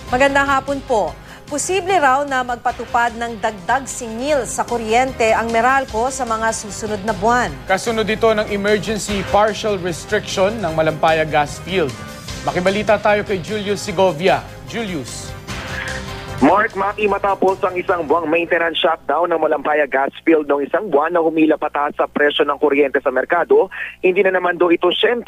Magandang hapon po. Posible raw na magpatupad ng dagdag singil sa kuryente ang Meralco sa mga susunod na buwan. Kasunod ito ng emergency partial restriction ng Malampaya Gas Field. Makibalita tayo kay Julius Segovia. Julius. Mark, Maki, matapos ang isang buwang maintenance shutdown ng Malampaya Gas Field noong isang buwan na humila pataas sa presyo ng kuryente sa merkado, hindi na naman do ito 100%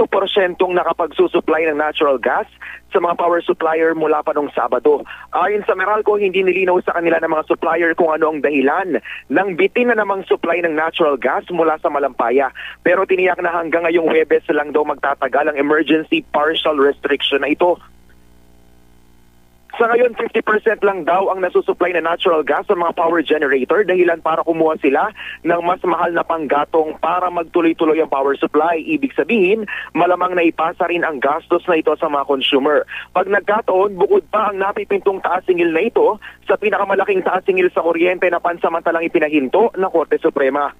nakapagsusupply ng natural gas sa mga power supplier mula pa noong Sabado. Ayon sa Meralco, hindi nilinaw sa kanila ng mga supplier kung ano ang dahilan ng bitin na namang supply ng natural gas mula sa Malampaya. Pero tiniyak na hanggang ngayong Huwebes lang daw magtatagal ang emergency partial restriction na ito. Sa ngayon, 50% lang daw ang nasusupply na natural gas sa mga power generator dahilan para kumuha sila ng mas mahal na panggatong para magtuloy-tuloy ang power supply. Ibig sabihin, malamang na ipasa rin ang gastos na ito sa mga consumer. Pag nagkataon, bukod pa ang napipintong taas-singil na ito sa pinakamalaking taas-singil sa kuryente na pansamantalang ipinahinto ng Korte Suprema.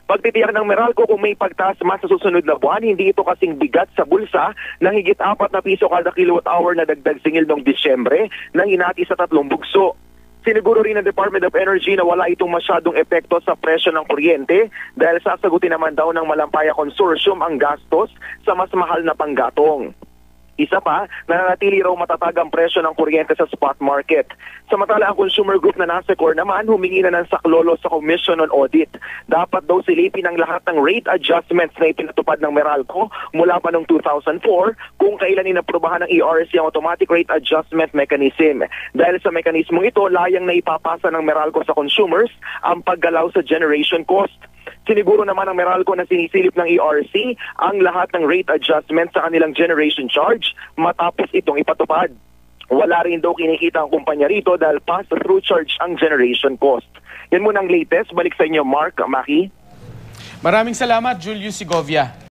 Pagtitiyak ng Meralco kung may pagtaas mas sa susunod na buwan, hindi ito kasing bigat sa bulsa ng higit 4 na piso kada kilowatt hour na dagdag singil noong Disyembre nang hinati sa 3 bugso. Siniguro rin ng Department of Energy na wala itong masyadong epekto sa presyo ng kuryente dahil sasagutin naman daw ng Malampaya Consortium ang gastos sa mas mahal na panggatong. Isa pa, nananatili raw matatag ang presyo ng kuryente sa spot market. Samantala, ang consumer group na Nasecor naman humingi na ng saklolo sa Commission on Audit. Dapat daw silipin ang lahat ng rate adjustments na ipinatupad ng Meralco mula pa noong 2004 kung kailan inaprubahan ng ERC ang automatic rate adjustment mechanism. Dahil sa mekanismong ito, layang na ipapasa ng Meralco sa consumers ang paggalaw sa generation cost. Siniguro naman ng Meralco na sinisilip ng ERC ang lahat ng rate adjustment sa kanilang generation charge matapos itong ipatupad. Wala rin daw kinikita ang kumpanya rito dahil pass-through charge ang generation cost. Yan muna ang latest. Balik sa inyo, Mark, Maki. Maraming salamat, Julius Segovia.